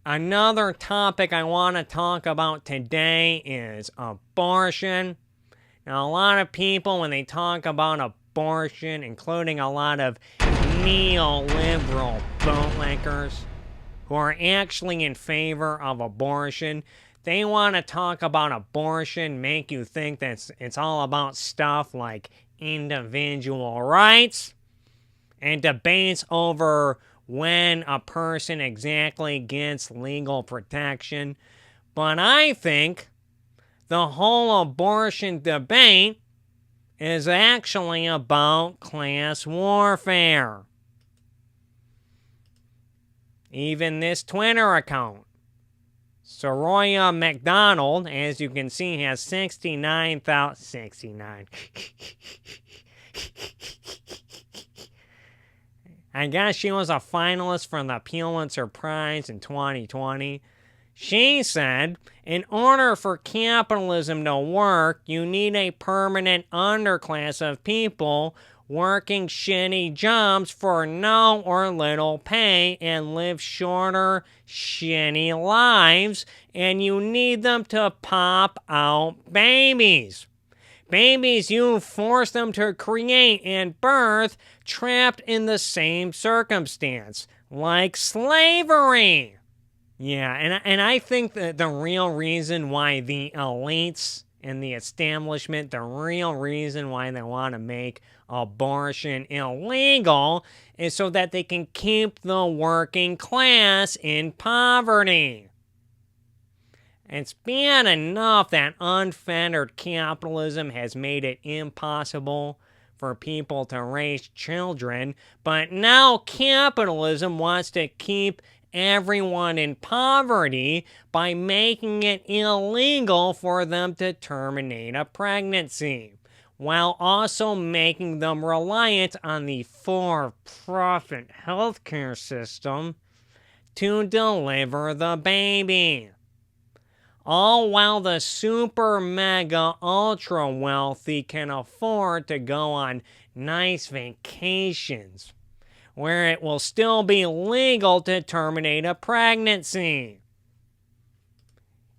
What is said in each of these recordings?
Another topic I want to talk about today is abortion. Now, a lot of people, when they talk about abortion, including a lot of neoliberal bootlickers who are actually in favor of abortion, they want to talk about abortion, make you think that it's all about stuff like individual rights and debates over when a person exactly gets legal protection. But I think the whole abortion debate is actually about class warfare. Even this Twitter account, Soraya McDonald, as you can see, has 69,000. I guess she was a finalist for the Pulitzer Prize in 2020. She said, in order for capitalism to work, you need a permanent underclass of people working shitty jobs for no or little pay and live shorter, shitty lives, and you need them to pop out babies. Babies you force them to create and birth trapped in the same circumstance, like slavery. Yeah, and I think that the real reason why the elites and the establishment, the real reason why they want to make abortion illegal is so that they can keep the working class in poverty. It's bad enough that unfettered capitalism has made it impossible for people to raise children, but now capitalism wants to keep everyone in poverty by making it illegal for them to terminate a pregnancy, while also making them reliant on the for-profit healthcare system to deliver the baby. All while the super mega ultra wealthy can afford to go on nice vacations, where it will still be legal to terminate a pregnancy.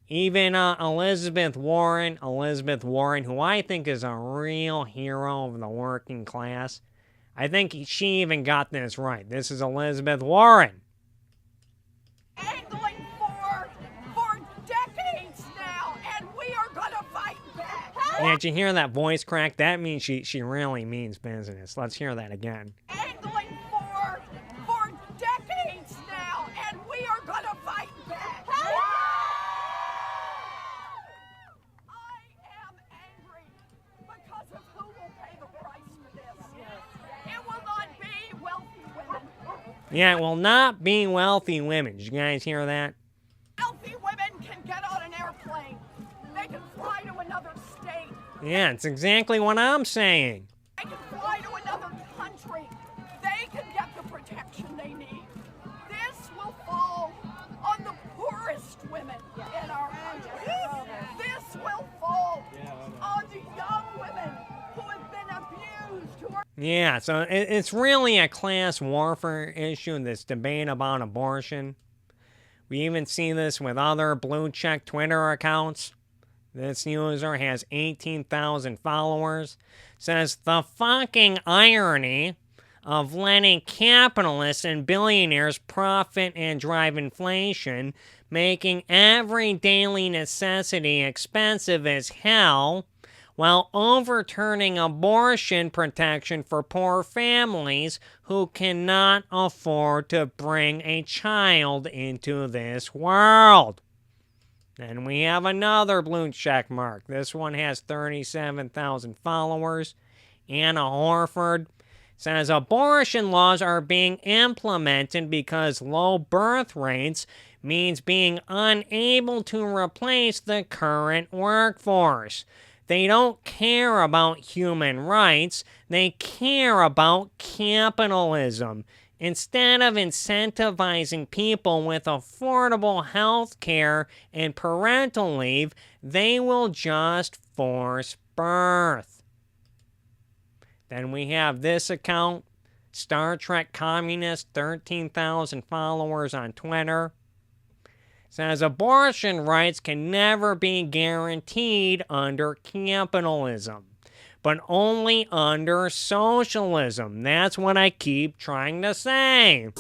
Even Elizabeth Warren, who I think is a real hero of the working class, I think she even got this right. This is Elizabeth Warren. Angling for decades now, and we are gonna fight back. Yeah, did you hear that voice crack? That means she really means business. Let's hear that again. Angling for decades now, and we are gonna fight back. I am angry because of who will pay the price for this. It will not be wealthy women. Yeah, it will not be wealthy women. Did you guys hear that? Wealthy women can get on an airplane. They can fly to another state. Yeah, it's exactly what I'm saying. They can fly to another country. They can get the protection they need. This will fall on the poorest women in our country. This will fall on the young women who have been abused, who are... Yeah, so it's really a class warfare issue, this debate about abortion. We even see this with other blue check Twitter accounts. This user has 18,000 followers. Says, the fucking irony of letting capitalists and billionaires profit and drive inflation, making every daily necessity expensive as hell, while overturning abortion protection for poor families who cannot afford to bring a child into this world. Then we have another blue check mark. This one has 37,000 followers. Anna Horford says abortion laws are being implemented because low birth rates means being unable to replace the current workforce. They don't care about human rights. They care about capitalism. Instead of incentivizing people with affordable health care and parental leave, they will just force birth. Then we have this account, Star Trek Communist, 13,000 followers on Twitter. says abortion rights can never be guaranteed under capitalism, but only under socialism. That's what I keep trying to say.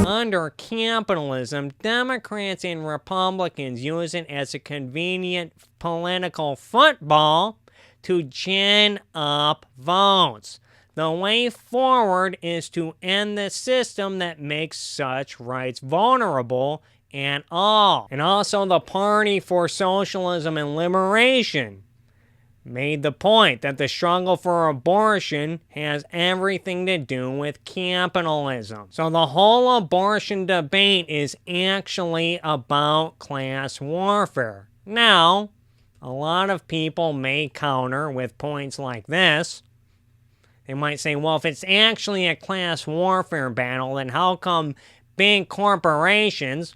Under capitalism, Democrats and Republicans use it as a convenient political football to gin up votes. The way forward is to end the system that makes such rights vulnerable at all. And also the Party for Socialism and Liberation made the point that the struggle for abortion has everything to do with capitalism. So the whole abortion debate is actually about class warfare. Now, a lot of people may counter with points like this. They might say, well, if it's actually a class warfare battle, then how come big corporations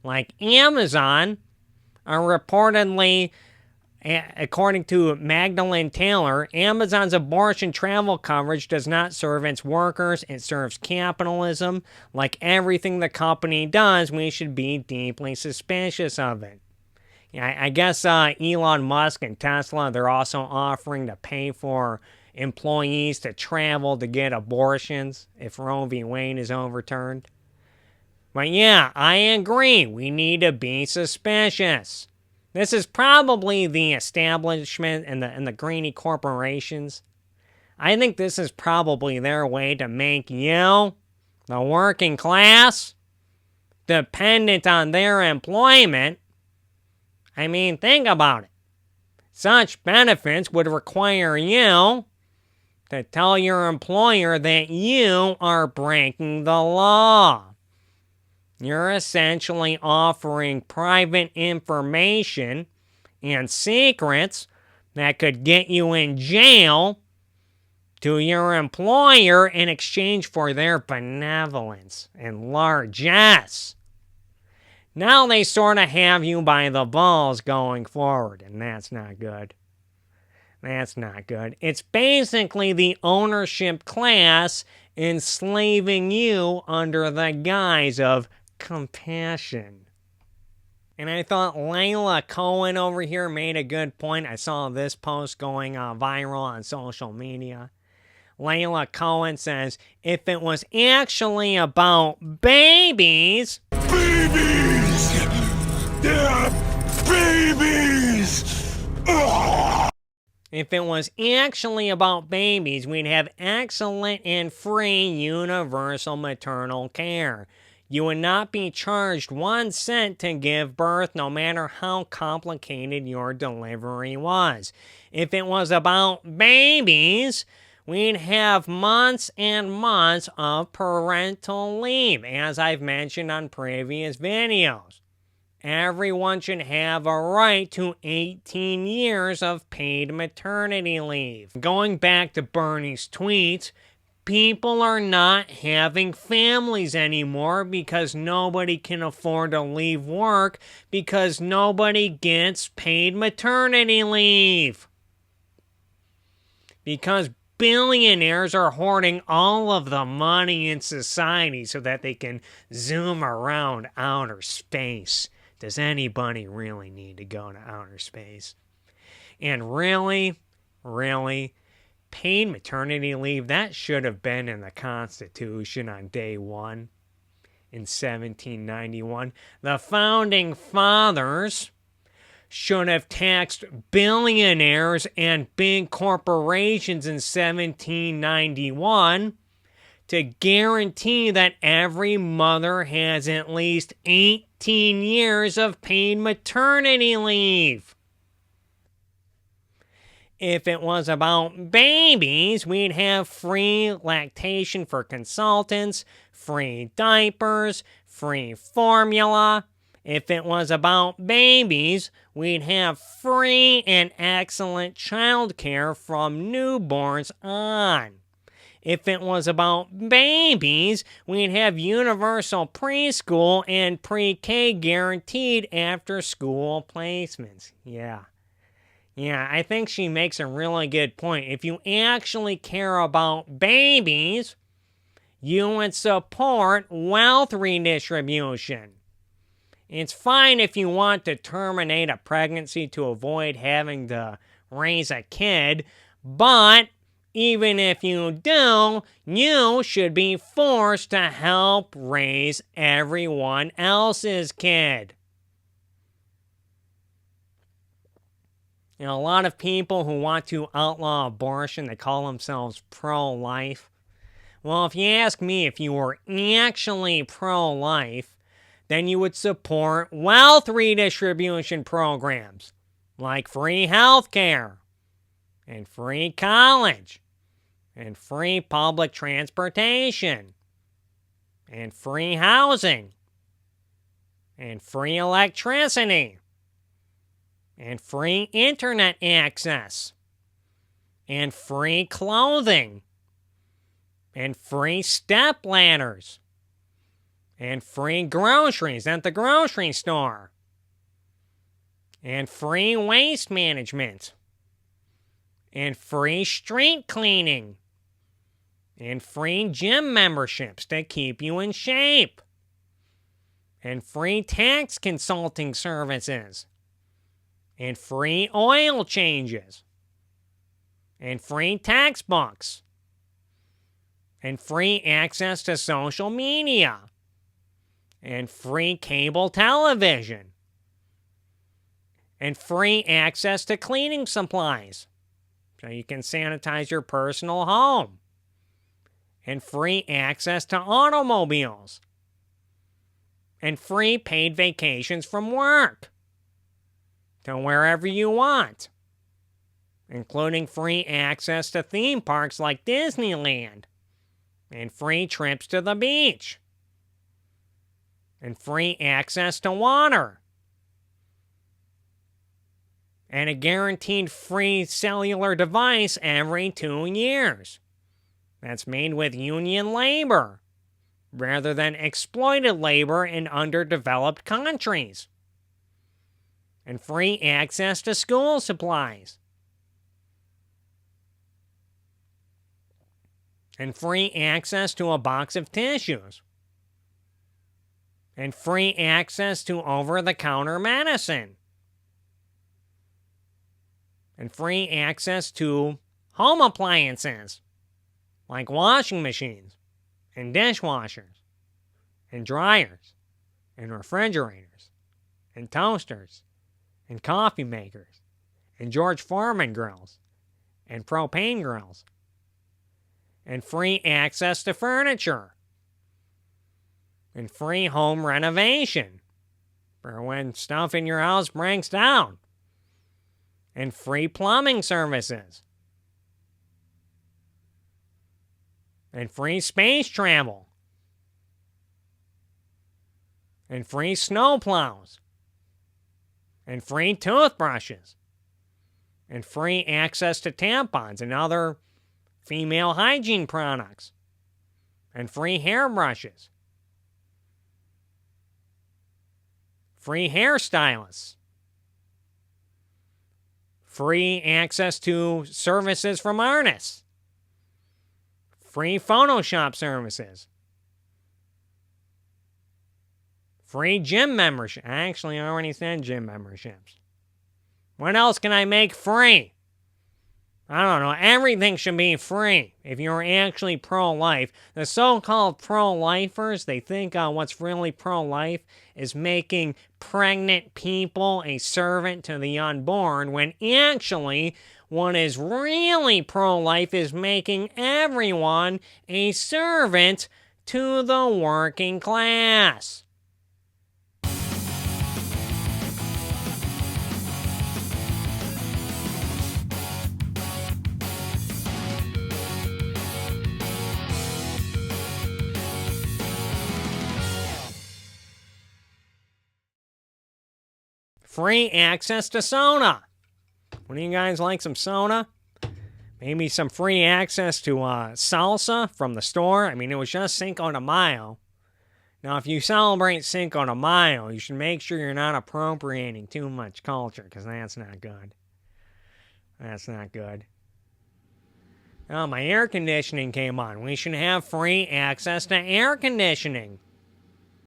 like Amazon are reportedly, according to Magdalene Taylor, Amazon's abortion travel coverage does not serve its workers, it serves capitalism. Like everything the company does, we should be deeply suspicious of it. I guess Elon Musk and Tesla, they're also offering to pay for employees to travel to get abortions if Roe v. Wade is overturned. But yeah, I agree, we need to be suspicious. This is probably the establishment and the greedy corporations. I think this is probably their way to make you, the working class, dependent on their employment. I mean, think about it. Such benefits would require you to tell your employer that you are breaking the law. You're essentially offering private information and secrets that could get you in jail to your employer in exchange for their benevolence and largesse. Now they sort of have you by the balls going forward, and that's not good. That's not good. It's basically the ownership class enslaving you under the guise of compassion. And I thought Layla Cohen over here made a good point. I saw this post going viral on social media. Layla Cohen says, if it was actually about babies... Babies! They're babies! Ugh! If it was actually about babies, we'd have excellent and free universal maternal care. You would not be charged 1 cent to give birth, no matter how complicated your delivery was. If it was about babies, we'd have months and months of parental leave, as I've mentioned on previous videos. Everyone should have a right to 18 years of paid maternity leave. Going back to Bernie's tweets, people are not having families anymore because nobody can afford to leave work because nobody gets paid maternity leave. Because billionaires are hoarding all of the money in society so that they can zoom around outer space. Does anybody really need to go to outer space? And really, paid maternity leave, that should have been in the Constitution on day one in 1791. The Founding Fathers should have taxed billionaires and big corporations in 1791 to guarantee that every mother has at least 18 years of paid maternity leave. If it was about babies, we'd have free lactation for consultants, free diapers, free formula. If it was about babies, we'd have free and excellent child care from newborns on. If it was about babies, we'd have universal preschool and pre-K guaranteed after-school placements. Yeah, I think she makes a really good point. If you actually care about babies, you would support wealth redistribution. It's fine if you want to terminate a pregnancy to avoid having to raise a kid, but even if you do, you should be forced to help raise everyone else's kid. You know, a lot of people who want to outlaw abortion, they call themselves pro-life. Well, if you ask me, if you were actually pro-life, then you would support wealth redistribution programs like free health care and free college and free public transportation and free housing and free electricity and free internet access and free clothing and free step ladders and free groceries at the grocery store and free waste management and free street cleaning and free gym memberships to keep you in shape and free tax consulting services and free oil changes and free textbooks and free access to social media and free cable television and free access to cleaning supplies so you can sanitize your personal home and free access to automobiles and free paid vacations from work to wherever you want, including free access to theme parks like Disneyland and free trips to the beach and free access to water and a guaranteed free cellular device every 2 years that's made with union labor rather than exploited labor in underdeveloped countries, and free access to school supplies, and free access to a box of tissues, and free access to over-the-counter medicine, and free access to home appliances like washing machines and dishwashers and dryers and refrigerators and toasters and coffee makers and George Foreman grills and propane grills and free access to furniture and free home renovation for when stuff in your house breaks down and free plumbing services and free space travel and free snowplows and free toothbrushes and free access to tampons and other female hygiene products and free hairbrushes, free hairstylists, free access to services from artists, free Photoshop services, free gym membership. I actually already said gym memberships. What else can I make free? I don't know. Everything should be free if you're actually pro-life. The so-called pro-lifers, they think what's really pro-life is making pregnant people a servant to the unborn, when actually what is really pro-life is making everyone a servant to the working class. Free access to soda. What do you guys like, some soda? Maybe some free access to salsa from the store. I mean, it was just Cinco de Mayo. Now, if you celebrate Cinco de Mayo, you should make sure you're not appropriating too much culture, because that's not good. That's not good. Oh, my air conditioning came on. We should have free access to air conditioning.